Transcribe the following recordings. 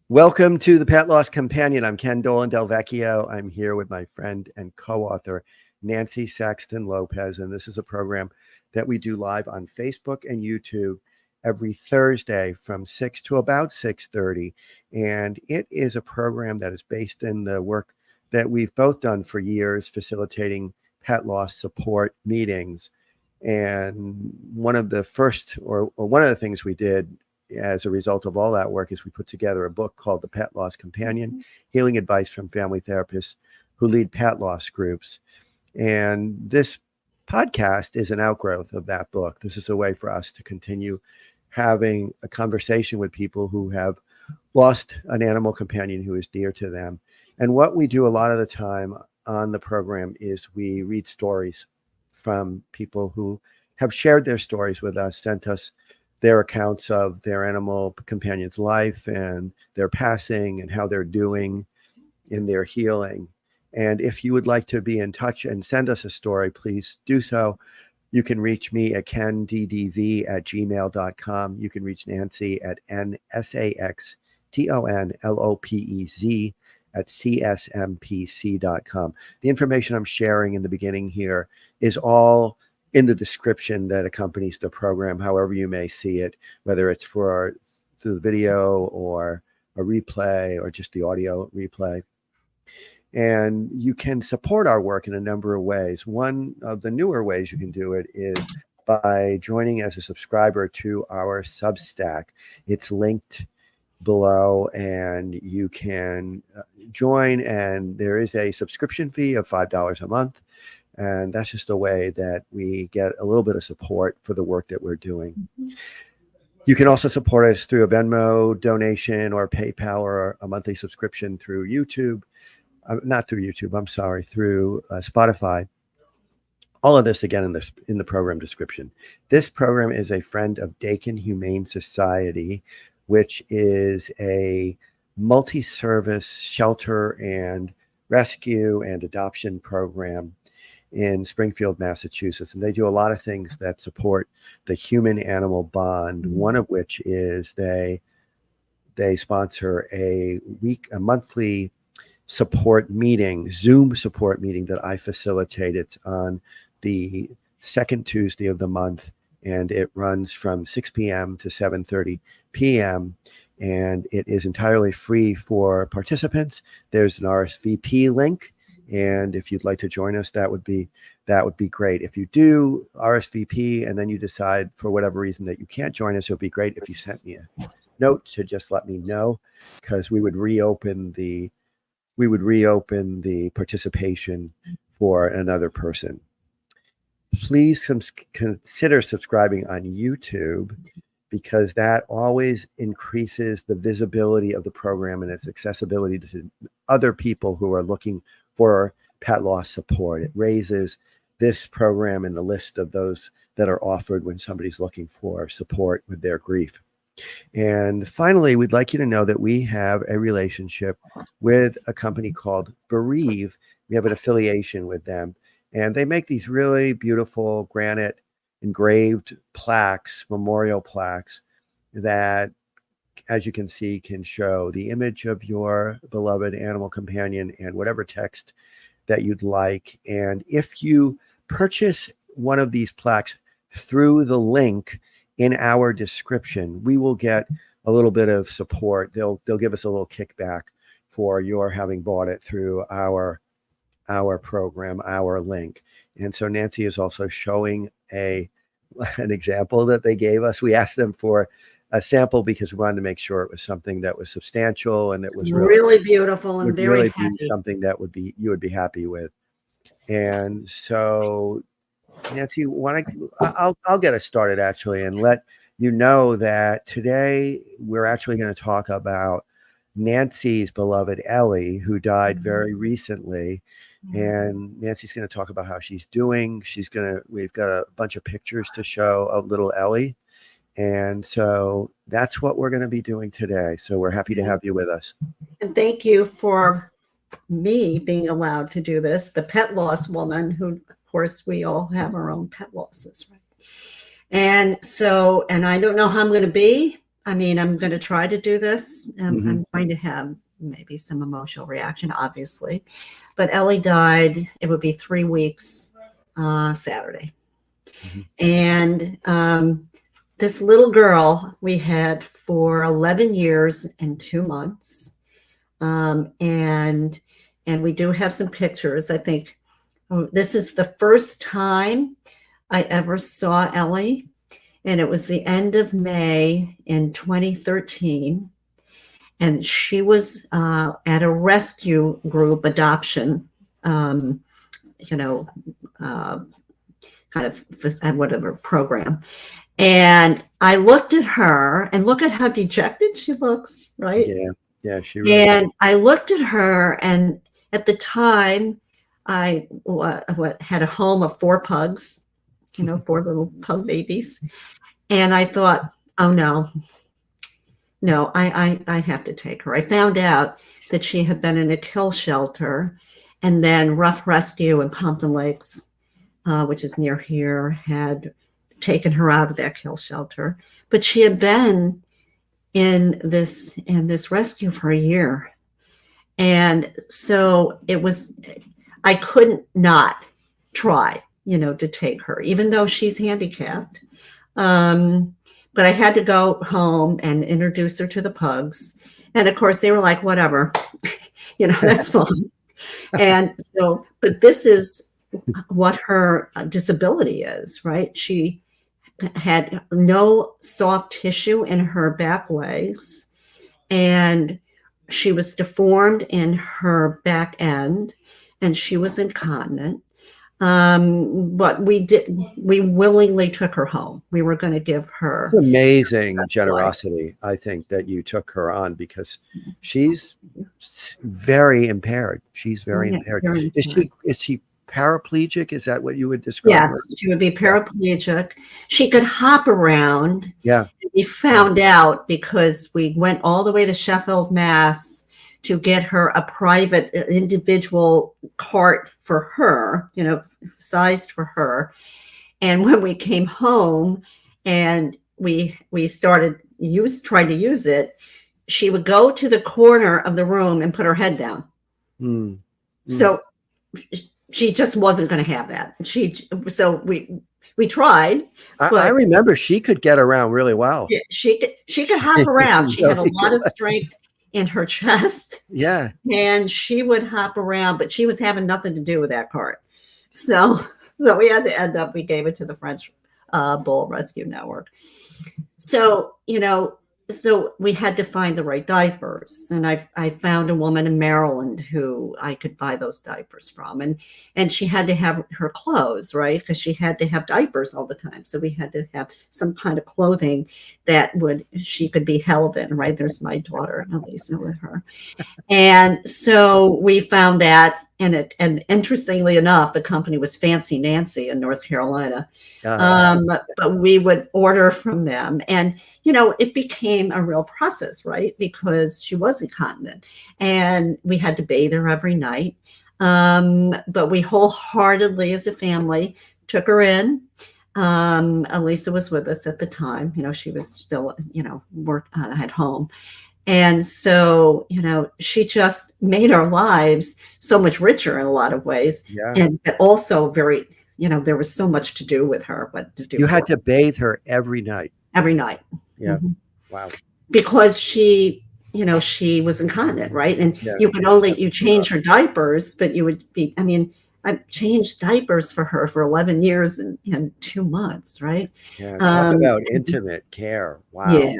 Welcome to the Pet Loss Companion. I'm Ken Dolan-Del Vecchio. I'm here with my friend and co-author, Nancy Saxton-Lopez, and this is a program that we do live on Facebook and YouTube every Thursday from 6 to about 6:30. And it is a program that is based in the work that we've both done for years, facilitating pet loss support meetings. And one of the things we did as a result of all that work is we put together a book called The Pet Loss Companion, Healing Advice from Family Therapists Who Lead Pet Loss Groups. And this podcast is an outgrowth of that book. This is a way for us to continue having a conversation with people who have lost an animal companion who is dear to them. And what we do a lot of the time on the program is we read stories from people who have shared their stories with us, sent us their accounts of their animal companion's life and their passing and how they're doing in their healing. And if you would like to be in touch and send us a story, please do so. You can reach me at kenddv@gmail.com. You can reach Nancy at nsaxtonlopez @csmpc.com. The information I'm sharing in the beginning here is all in the description that accompanies the program, however you may see it, whether it's through the video or a replay or just the audio replay. And you can support our work in a number of ways. One of the newer ways you can do it is by joining as a subscriber to our Substack. It's linked below, and you can join, and there is a subscription fee of $5 a month. And that's just a way that we get a little bit of support for the work that we're doing. Mm-hmm. You can also support us through a Venmo donation or PayPal or a monthly subscription through YouTube. Not through YouTube, I'm sorry, through Spotify. All of this, again, in the program description. This program is a friend of Dakin Humane Society, which is a multi-service shelter and rescue and adoption program in Springfield, Massachusetts. And they do a lot of things that support the human-animal bond, one of which is they sponsor a monthly support meeting, Zoom support meeting that I facilitate. It's on the second Tuesday of the month, and it runs from 6 p.m. to 7:30 p.m. And it is entirely free for participants. There's an RSVP link, and if you'd like to join us, that would be great. If you do RSVP and then you decide for whatever reason that you can't join us, it would be great if you sent me a note to just let me know, because we would reopen the participation for another person. Please consider subscribing on YouTube, because that always increases the visibility of the program and its accessibility to other people who are looking for pet loss support. It raises this program in the list of those that are offered when somebody's looking for support with their grief. And finally, we'd like you to know that we have a relationship with a company called Bereave. We have an affiliation with them, and they make these really beautiful granite engraved plaques, memorial plaques, that, as you can see, can show the image of your beloved animal companion and whatever text that you'd like. And if you purchase one of these plaques through the link in our description, we will get a little bit of support. They'll give us a little kickback for your having bought it through our program, our link. And so Nancy is also showing an example that they gave us. We asked them for a sample because we wanted to make sure it was something that was substantial and that was really beautiful and very happy. Something that you would be happy with. And so, Nancy, I'll get us started actually, and let you know that today we're actually going to talk about Nancy's beloved Ellie, who died very recently. And Nancy's going to talk about how she's doing. We've got a bunch of pictures to show of little Ellie. And so that's what we're going to be doing today. So we're happy to have you with us. And thank you for me being allowed to do this, the pet loss woman, who, of course, we all have our own pet losses, right? And so, and I don't know how I'm going to be. I mean, I'm going to try to do this. Mhm. I'm going to have maybe some emotional reaction, obviously. But Ellie died, it would be 3 weeks Saturday. Mhm. And this little girl we had for 11 years and 2 months. And we do have some pictures. I think this is the first time I ever saw Ellie, and it was the end of May in 2013. And she was at a rescue group adoption, you know, uh, kind of whatever program. And I looked at her, and look at how dejected she looks, right? Yeah, yeah, she really. And I looked at her, and at the time, I had a home of 4 pugs, 4 little pug babies. And I thought, oh no, I have to take her. I found out that she had been in a kill shelter, and then Rough Rescue in Compton Lakes, which is near here, had taken her out of that kill shelter. But she had been in this rescue for a year. And so I couldn't not try, to take her, even though she's handicapped. But I had to go home and introduce her to the pugs. And of course they were like, whatever, that's fine. And so, but this is what her disability is, right? She had no soft tissue in her back legs, and she was deformed in her back end, and she was incontinent. But we willingly took her home. We were going to give her. It's amazing generosity, I think, that you took her on, because she's very impaired. She's very impaired. Very Is she paraplegic? Is that what you would describe? Yes, her? she would be paraplegic. She could hop around. Yeah. We found out because we went all the way to Sheffield, Mass, to get her a private individual cart for her, sized for her. And when we came home and we started trying to use it, she would go to the corner of the room and put her head down. Mm. So she just wasn't going to have that. So we tried. I remember she could get around really well. She could hop around. She had a lot of strength in her chest. Yeah. And she would hop around, but she was having nothing to do with that cart. So we had to we gave it to the French Bull Rescue Network. So, so we had to find the right diapers. And I found a woman in Maryland who I could buy those diapers from. And she had to have her clothes, right? Because she had to have diapers all the time. So we had to have some kind of clothing that she could be held in, right? There's my daughter, Elisa, with her. And so we found that. And interestingly enough, the company was Fancy Nancy in North Carolina. But we would order from them. And, it became a real process, right? Because she was incontinent and we had to bathe her every night. But we wholeheartedly, as a family, took her in. Elisa was with us at the time. She was still, at home. And so, she just made our lives so much richer in a lot of ways. Yeah. And also very, there was so much to do with her. You had to bathe her every night. Every night. Yeah. Mm-hmm. Wow. Because she was incontinent, right? And you could you change her diapers, but you would be, I changed diapers for her for 11 years and 2 months, right? Yeah, talk about intimate care. Wow. Yeah,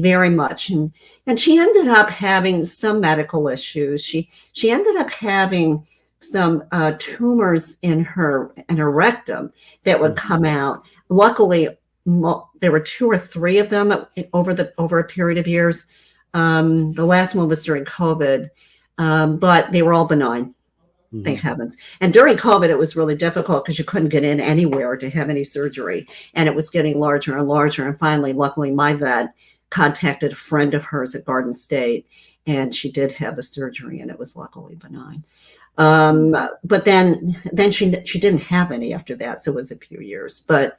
very much. And she ended up having some medical issues. She ended up having some tumors in her rectum that would come out. Luckily, there were 2 or 3 of them over a period of years. The last one was during COVID, but they were all benign. Thank heavens. And during COVID, it was really difficult because you couldn't get in anywhere to have any surgery. And it was getting larger and larger. And finally, luckily, my vet contacted a friend of hers at Garden State, and she did have a surgery, and it was luckily benign. But then she didn't have any after that. So it was a few years. But,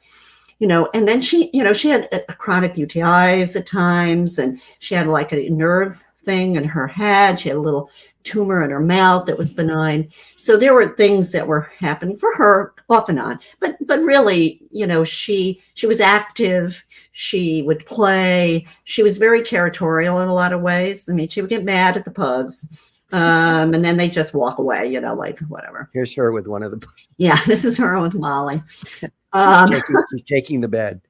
and then she had chronic UTIs at times, and she had like a nerve thing in her head. She had a little tumor in her mouth that was benign. So there were things that were happening for her off and on. But really, she was active. She would play. She was very territorial in a lot of ways. I mean, she would get mad at the pugs. And then they just walk away, like whatever. Here's her with one of the. Yeah, this is her with Molly. She's taking the bed.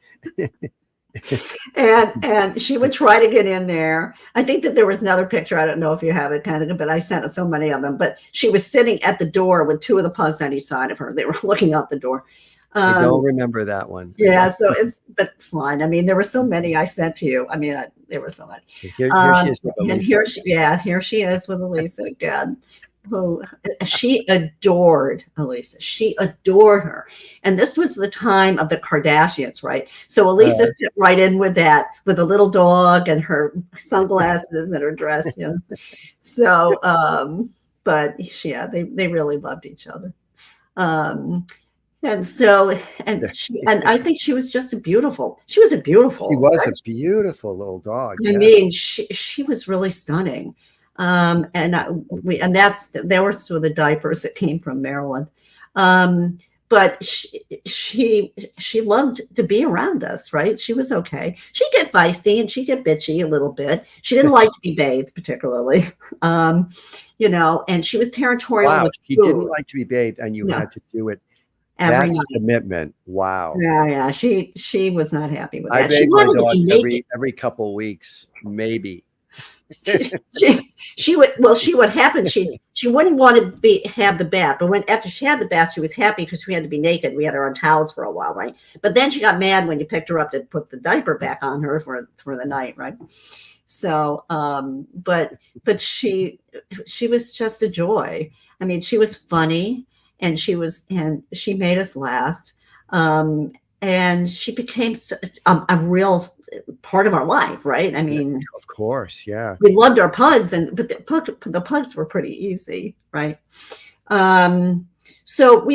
and she would try to get in there. I think that there was another picture. I don't know if you have it, but I sent so many of them. But she was sitting at the door with two of the pugs on each side of her. They were looking out the door. I don't remember that one. Yeah, but fine. I mean, there were so many I sent to you. I mean, there were so many. Here she is with Elisa. And here she is with Elisa again. Who she adored Elisa. She adored her. And this was the time of the Kardashians, right? So Elisa fit right in with that, with a little dog and her sunglasses and her dress. So, but they really loved each other. And I think she was just beautiful. She was a beautiful little dog. I mean, she was really stunning. There were some of the diapers that came from Maryland. But she loved to be around us, right? She was okay. She'd get feisty and she'd get bitchy a little bit. She didn't like to be bathed particularly, and she was territorial. Wow, she didn't like to be bathed, and you had to do it. That's commitment. Wow. Yeah. She was not happy with that. I bathe my dog every couple of weeks, maybe. she would happen. She wouldn't want to have the bath, but after she had the bath, she was happy because we had to be naked. We had her on towels for a while, right? But then she got mad when you picked her up to put the diaper back on her for the night, right? So, but she was just a joy. I mean, she was funny, and she made us laugh, and she became a real part of our life, right? I mean, of course, yeah. We loved our pugs, but the pugs were pretty easy, right? So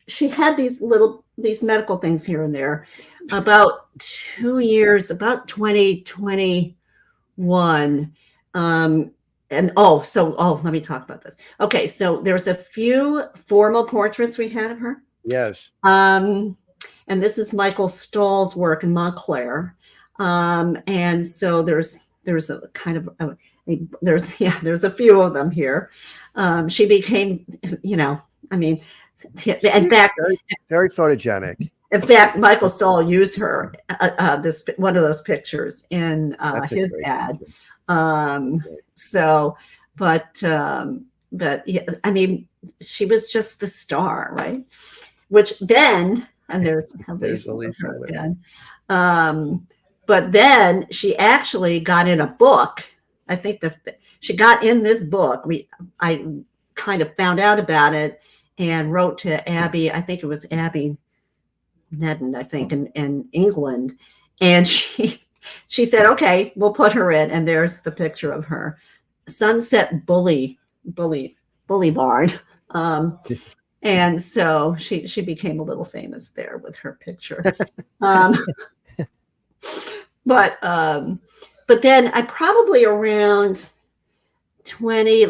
she had these medical things here and there. About 2 years, about 2021. Let me talk about this. Okay, so there's a few formal portraits we had of her. Yes. And this is Michael Stahl's work in Montclair. And so there's a kind of there's a few of them here. She became, I mean, in fact, very photogenic. In fact, Michael Stahl used her one of those pictures in his ad. But yeah, I mean, she was just the star, right? Which then, and there's Elisa again. But then she actually got in a book. I think she got in this book. I kind of found out about it and wrote to Abby. I think it was Abby Nedden, I think, in England. And she said, okay, we'll put her in. And there's the picture of her. Sunset Boulevard. And so she became a little famous there with her picture. But then I probably around 20,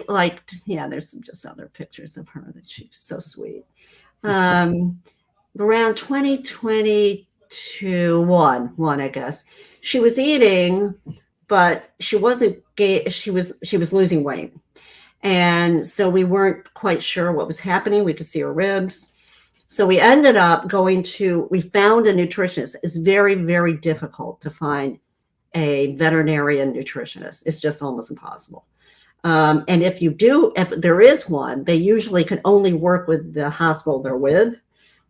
there's just other pictures of her that she was so sweet. Around 2022, I guess, she was eating, but she wasn't gay. She was losing weight. And so we weren't quite sure what was happening. We could see her ribs. So we ended up we found a nutritionist. It's very, very difficult to find a veterinarian nutritionist. It's just almost impossible. And if there is one, they usually can only work with the hospital they're with.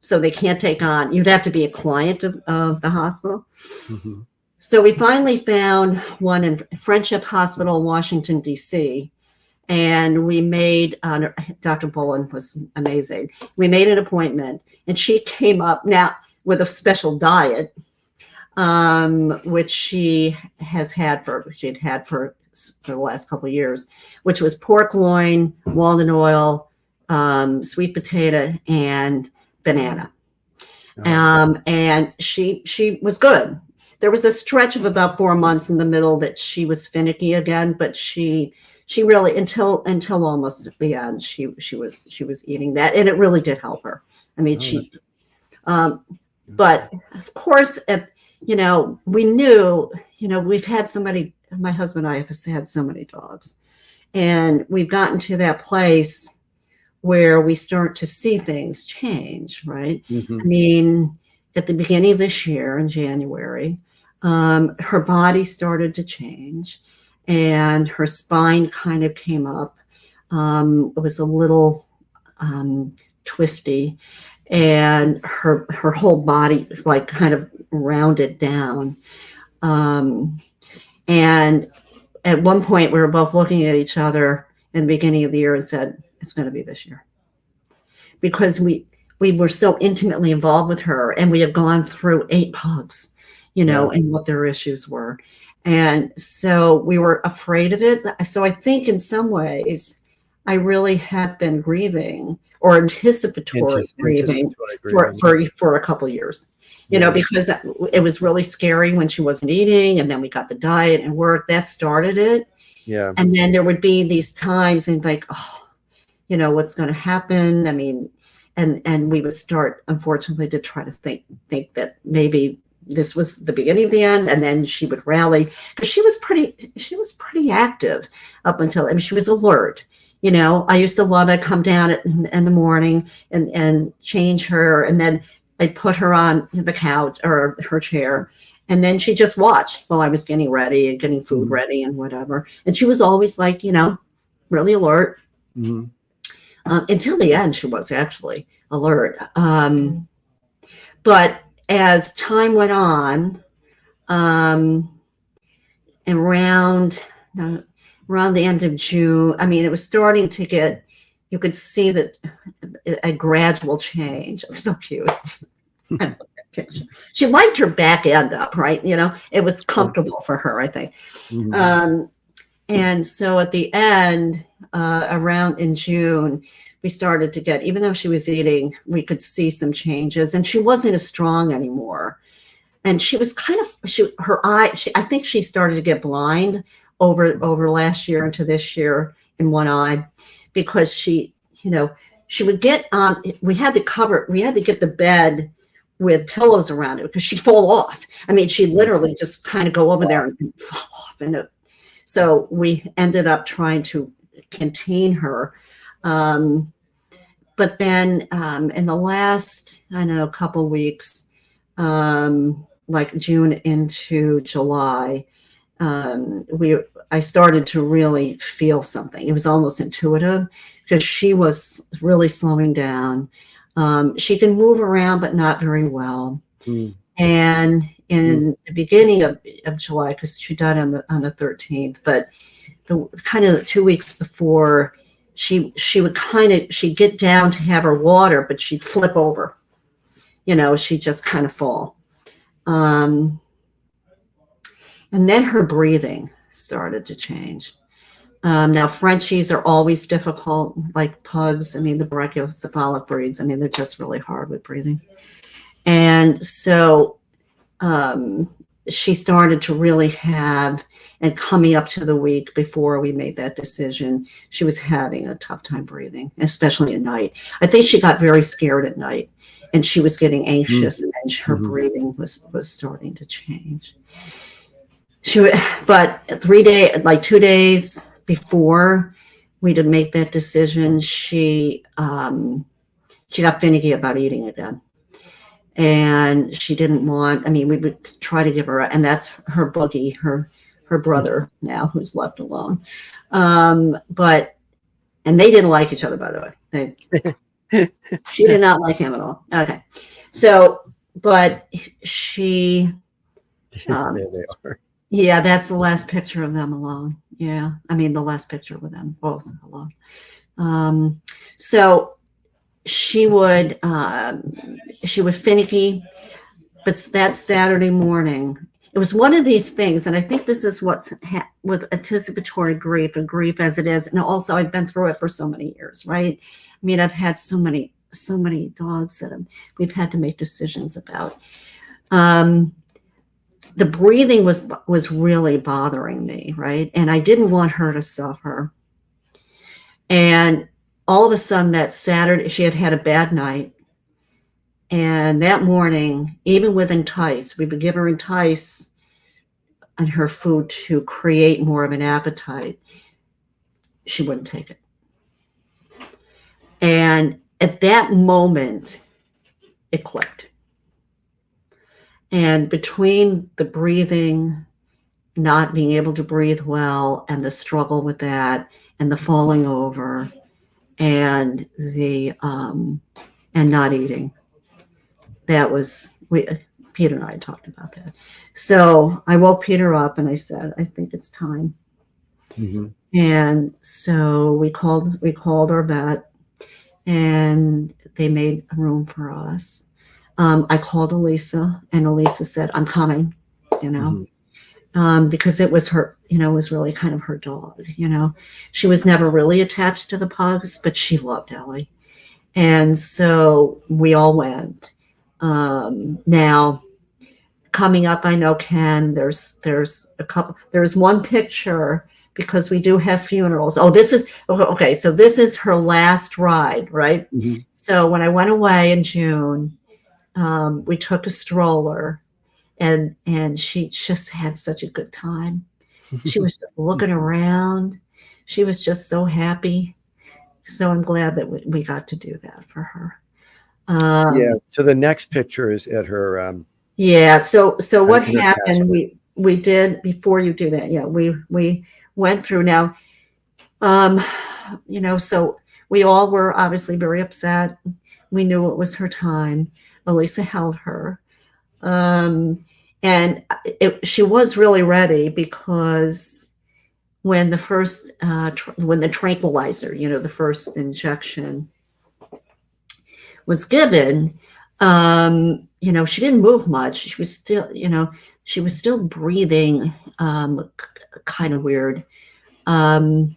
So they can't take on, you'd have to be a client of the hospital. Mm-hmm. So we finally found one in Friendship Hospital, Washington, D.C., and we made, Dr. Bowen was amazing. We made an appointment, and she came up now with a special diet, which she had for the last couple of years, which was pork loin, walnut oil, sweet potato, and banana. And she was good. There was a stretch of about 4 months in the middle that she was finicky again, but she really until almost the end she was eating that, and it really did help her. I mean, but of course, we knew, we've had so many. My husband and I have had so many dogs, and we've gotten to that place where we start to see things change, right? Mm-hmm. I mean, at the beginning of this year in January, her body started to change and her spine kind of came up. It was a little twisty, and her whole body like kind of rounded down. And at one point we were both looking at each other in the beginning of the year and said, it's going to be this year, because we were so intimately involved with her, and we had gone through 8 pugs, and what their issues were. And so we were afraid of it. So I think in some ways I really have been grieving or anticipatory grieving for a couple of years, because it was really scary when she wasn't eating, and then we got the diet and work that started it. Yeah. And then there would be these times and like, oh, what's going to happen? I mean, and we would start, unfortunately, to try to think that maybe this was the beginning of the end. And then she would rally, because she was pretty active up until, I mean, she was alert. I used to love it, come down in the morning and change her. And then I'd put her on the couch or her chair. And then she just watched while I was getting ready and getting food ready and whatever. And she was always like, really alert. Mm-hmm. Until the end, she was actually alert. But as time went on, and around the end of June, I mean, it was starting to get, you could see that a gradual change. It was so cute. She liked her back end up, right? It was comfortable for her, I think. Mm-hmm. And so at the end, around in June, we started to get, even though she was eating, we could see some changes, and she wasn't as strong anymore. And she was kind of, I think she started to get blind over last year into this year in one eye, because she would get on, we had to get the bed with pillows around it because she'd fall off. I mean, she'd literally just kind of go over there and fall off. And so we ended up trying to contain her. But then in the last, couple weeks, like June into July, I started to really feel something. It was almost intuitive, because she was really slowing down. She can move around, but not very well. Mm. And in the beginning of July, because she died on the 13th, but kind of 2 weeks before, she'd get down to have her water, but she'd flip over. She'd just kind of fall. And then her breathing started to change. Now, Frenchies are always difficult, like pugs. I mean, the brachiocephalic breeds, I mean, they're just really hard with breathing. And so she started to really have, and coming up to the week before we made that decision, she was having a tough time breathing, especially at night. I think she got very scared at night, and she was getting anxious, and then her breathing was starting to change. But 2 days before we to make that decision, she got finicky about eating again. And she didn't want, we would try to give her, and that's her boogie, her brother now, who's left alone. And they didn't like each other, by the way. She did not like him at all. Okay. So, but she, there they are. Yeah, that's the last picture of them alone. Yeah. The last picture with them both alone. So she would finicky, but that Saturday morning, it was one of these things. And I think this is what's with anticipatory grief, and grief as it is. And also I've been through it for so many years, right? I've had so many so many dogs that we've had to make decisions about. The breathing was really bothering me, right? And I didn't want her to suffer. And all of a sudden that Saturday, she had had a bad night. And that morning, even with Entice, we would give her Entice and her food to create more of an appetite. She wouldn't take it. And at that moment, it clicked. And between the breathing, not being able to breathe well, and the struggle with that, and the falling over, and the and not eating, that was Peter and I talked about that. So I woke Peter up and I said, I think it's time. Mm-hmm. And so we called our vet, and they made room for us. I called Elisa, and Elisa said, I'm coming, because it was her, it was really kind of her dog, She was never really attached to the pugs, but she loved Ellie. And so we all went. Now, coming up, I know, Ken, there's one picture, because we do have funerals. Oh, this is, okay, so this is her last ride, right? Mm-hmm. So when I went away in June, we took a stroller, and she just had such a good time. She was just looking around. She was just so happy. So I'm glad that we got to do that for her. Yeah. So the next picture is at her. Yeah. So what her happened? We did, before you do that. Yeah. We went through now. So we all were obviously very upset. We knew it was her time. Elisa held her. And she was really ready, because when the first, when the tranquilizer, the first injection was given, she didn't move much. She was still breathing, kind of weird. And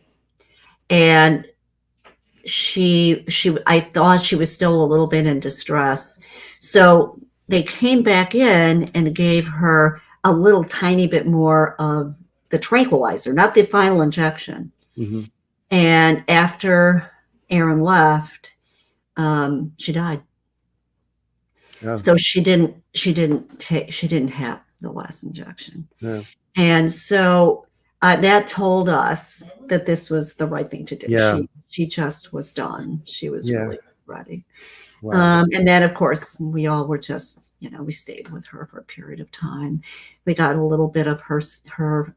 I thought she was still a little bit in distress. So they came back in and gave her a little tiny bit more of the tranquilizer, not the final injection. Mm-hmm. And after Aaron left, she died. Oh. So she didn't have the last injection. No. And so that told us that this was the right thing to do. Yeah. She just was done. She was really ready. Wow. And then, of course, we all were just, we stayed with her for a period of time. We got a little bit of her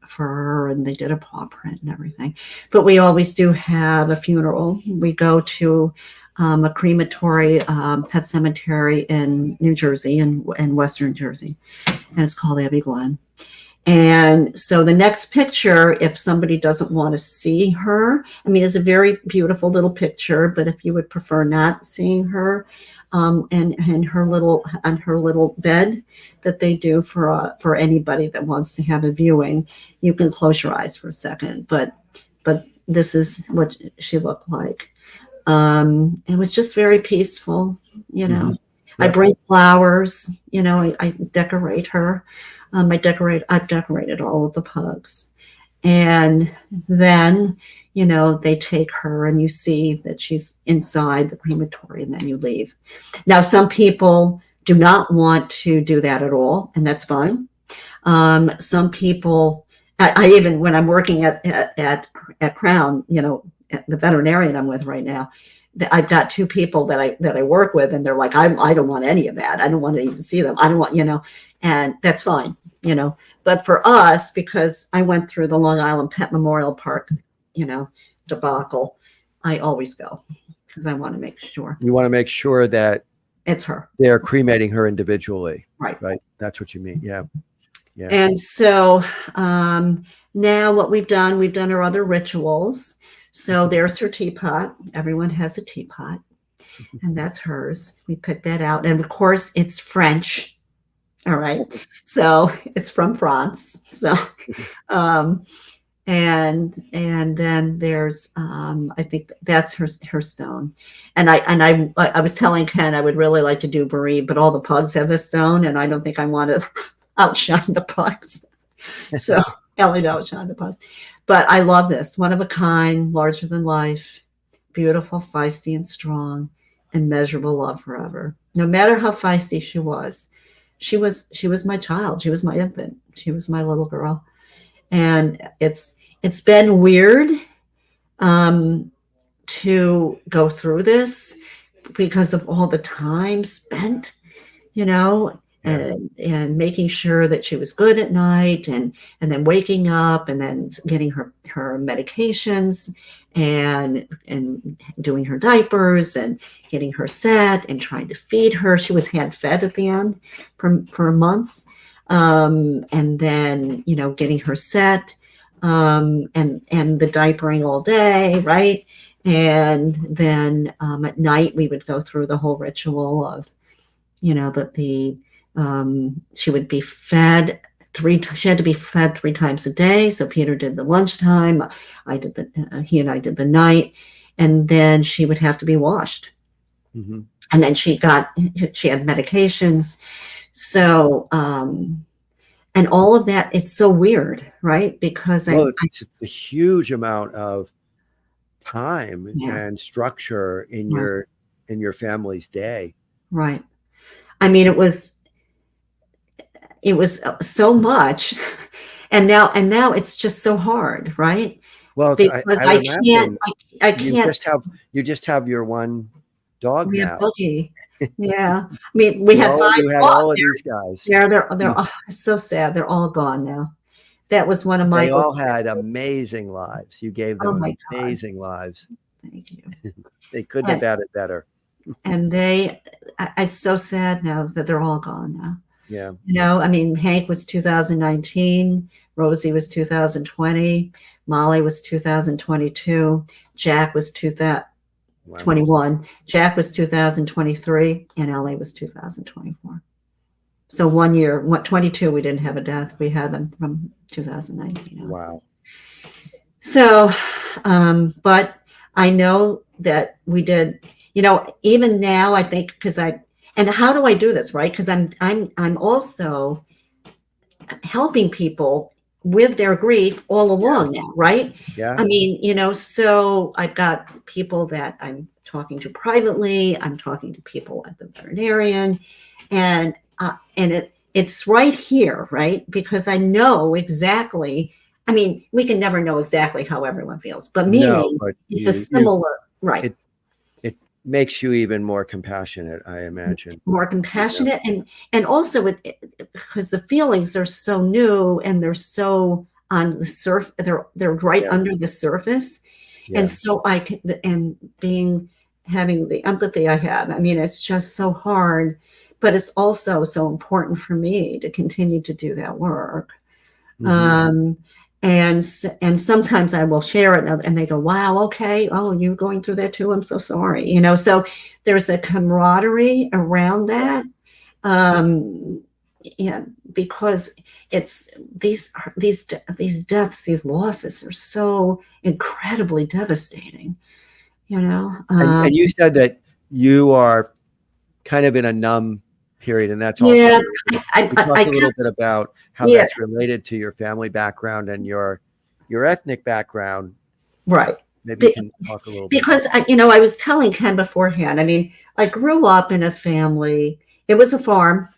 fur, and they did a paw print and everything. But we always do have a funeral. We go to a crematory pet cemetery in New Jersey, in Western Jersey, and it's called Abbey Glen. And so the next picture, if somebody doesn't want to see her, it's a very beautiful little picture, but if you would prefer not seeing her, and her little bed that they do for anybody that wants to have a viewing, you can close your eyes for a second. But this is what she looked like. It was just very peaceful, Mm-hmm. I bring flowers, I decorate her. I've decorated all of the pugs. And then, they take her, and you see that she's inside the crematory, and then you leave. Now, some people do not want to do that at all, and that's fine. Some people, I even, when I'm working at Crown, at the veterinarian I'm with right now, I've got two people that I work with, and they're like, I don't want any of that. I don't want to even see them. I don't want, and that's fine, But for us, because I went through the Long Island Pet Memorial Park, debacle, I always go, because I want to make sure. You want to make sure that it's her. They're cremating her individually. Right. That's what you mean. Yeah. Yeah. And so now what we've done our other rituals. So there's her teapot. Everyone has a teapot, and that's hers. We picked that out. And of course, it's French. All right. So it's from France. So, and then there's I think that's her stone. And I was telling Ken I would really like to do bereaved, but all the pugs have this stone, and I don't think I want to outshine the pugs. So Ellie to outshine the pugs. But I love this. One of a kind, larger than life, beautiful, feisty, and strong, immeasurable love forever. No matter how feisty she was my child. She was my infant. She was my little girl. And it's been weird to go through this because of all the time spent, and making sure that she was good at night, and then waking up and then getting her medications and doing her diapers and getting her set and trying to feed her. She was hand fed at the end for months. And then, getting her set, and the diapering all day. Right. And then, at night we would go through the whole ritual of, she would be fed she had to be fed 3 times a day. So Peter did the lunchtime. He and I did the night, and then she would have to be washed. Mm-hmm. And then she had medications. So, and all of that, it's so weird, right? Because it's a huge amount of time and structure in your family's day. Right. I mean, it was so much, and now it's just so hard, right? Well, because I can't. You just have your one dog now. Boogie. Yeah, I mean, we had 5. You had all of these guys. Yeah, they're so sad. They're all gone now. That was one of my. They all had amazing lives. You gave them amazing lives. Thank you. They couldn't have had it better. And it's so sad now that they're all gone now. Yeah. I mean, Hank was 2019, Rosie was 2020, Molly was 2022, Jack was 2021, Jack was 2023, and Ellie was 2024. So 1 year, 22, we didn't have a death. We had them from 2019. Wow. So, but I know that we did, even now, I think, and how do I do this, right? Because I'm also helping people with their grief all along now, right? Yeah. I mean, so I've got people that I'm talking to privately. I'm talking to people at the veterinarian, and it's right here, right? Because I know exactly. I mean, we can never know exactly how everyone feels, but it's a similar, right? It makes you even more compassionate, I imagine. More compassionate, and also because the feelings are so new and they're so on the surface, they're right under the surface, and so having the empathy I have. I mean, it's just so hard, but it's also so important for me to continue to do that work. Mm-hmm. And sometimes I will share it and they go, wow, okay. Oh, you're going through that too. I'm so sorry. So there's a camaraderie around that. Because it's these deaths, these losses are so incredibly devastating, and you said that you are kind of in a numb period, and that's also I talk a little bit about how that's related to your family background and your ethnic background, right? Maybe you can talk a little bit. Because I was telling Ken beforehand. I mean, I grew up in a family. It was a farm.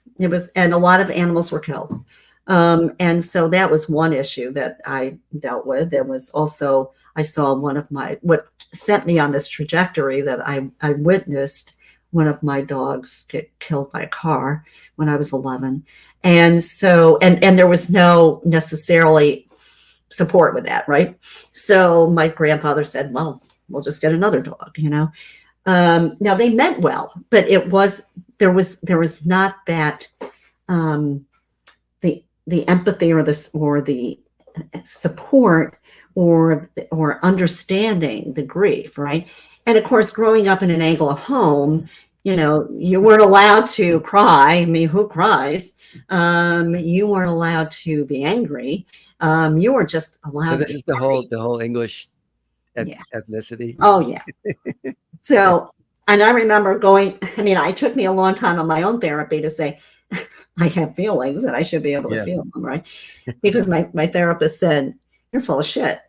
And a lot of animals were killed, and so that was one issue that I dealt with. There was also, I saw what sent me on this trajectory that I witnessed one of my dogs get killed by a car when I was 11. And so, and there was no necessarily support with that. Right. So my grandfather said, well, we'll just get another dog, now they meant well, but there was not that, the empathy or the support or understanding the grief. Right. And of course, growing up in an Anglo home, you weren't allowed to cry. I mean, who cries? You weren't allowed to be angry. You are just allowed. So to this is be happy. the whole English Yeah. ethnicity. Oh yeah. So, and I remember going. I mean, it took me a long time on my own therapy to say I have feelings and I should be able to Yeah. feel them, right? Because my therapist said, "You're full of shit."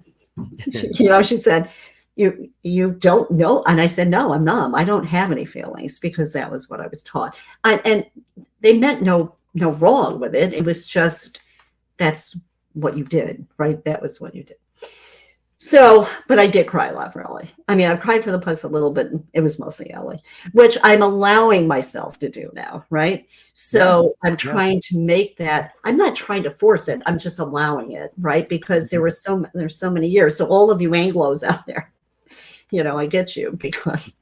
She said, "You don't know," and I said, "No, I'm numb. I don't have any feelings," because that was what I was taught, and they meant no wrong with it. It was just that's what you did, right? That was what you did. So, but I did cry a lot for Ellie. I mean, I cried for the pugs a little bit. It was mostly Ellie, which I'm allowing myself to do now, right? So I'm trying to make that. I'm not trying to force it. I'm just allowing it, right? Because there's so many years. So all of you Anglos out there, I get you because.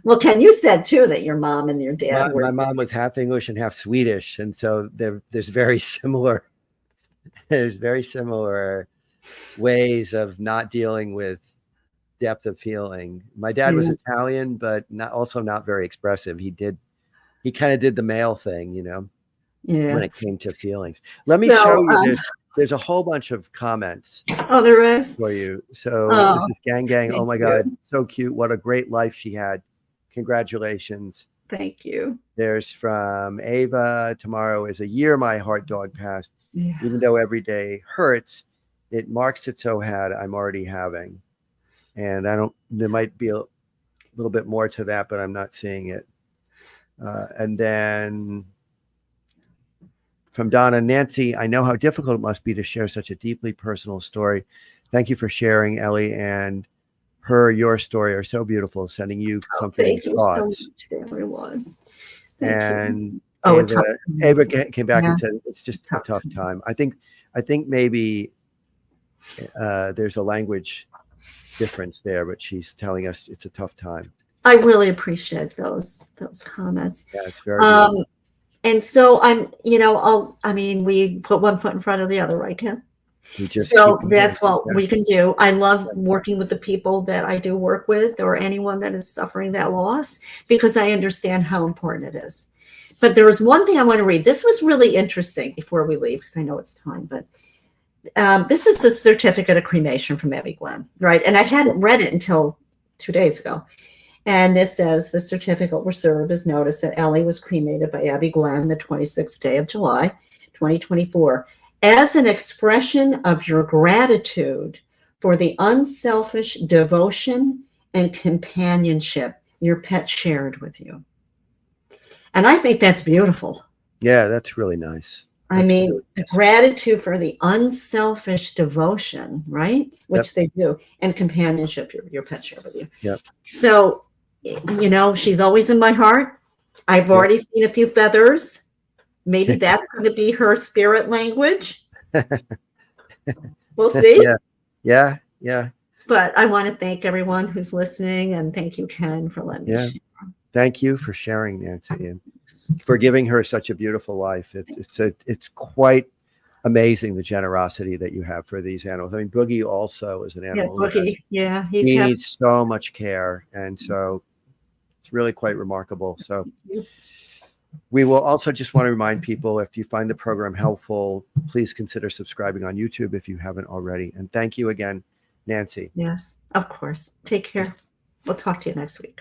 Well, Ken, you said too that your mom and your dad were. My mom was half English and half Swedish, and so there's very similar. There's very similar ways of not dealing with depth of feeling. My dad was Italian, but also not very expressive. He kind of did the male thing, when it came to feelings. Let me show you this. There's a whole bunch of comments. Oh, there is for you. So this is Gang. Oh my God, so cute! What a great life she had. Congratulations. Thank you. There's from Ava. Tomorrow is a year my heart dog passed. Yeah. Even though every day hurts, it marks it so had I'm already having. And there might be a little bit more to that, but I'm not seeing it. And then from Donna, Nancy, I know how difficult it must be to share such a deeply personal story. Thank you for sharing, Ellie, and your story are so beautiful, sending you comforting thoughts. Thank you so much to everyone. And you. Ava came back and said it's just a tough time. I think maybe there's a language difference there, but she's telling us it's a tough time. I really appreciate those comments. Yeah, it's very beautiful. And so we put one foot in front of the other, right, Ken? So that's what we can do. I love working with the people that I do work with or anyone that is suffering that loss because I understand how important it is. But there was one thing I want to read. This was really interesting before we leave because I know it's time, but this is a certificate of cremation from Abby Glenn, right? And I hadn't read it until 2 days ago. And it says the certificate will serve as notice that Ellie was cremated by Abby Glenn the 26th day of July, 2024, as an expression of your gratitude for the unselfish devotion and companionship your pet shared with you. And I think that's beautiful. Yeah, that's really nice. I mean, the gratitude for the unselfish devotion, right? Which they do, and companionship your pet share with you. Yep. So, she's always in my heart. I've already seen a few feathers. Maybe that's going to be her spirit language. We'll see. Yeah. But I want to thank everyone who's listening, and thank you, Ken, for letting me share. Thank you for sharing, Nancy, and for giving her such a beautiful life. It's quite amazing the generosity that you have for these animals. I mean, Boogie also is an animal. Boogie. He needs so much care, and so it's really quite remarkable. So we will also just want to remind people, if you find the program helpful, please consider subscribing on YouTube if you haven't already. And thank you again, Nancy. Yes, of course. Take care. We'll talk to you next week.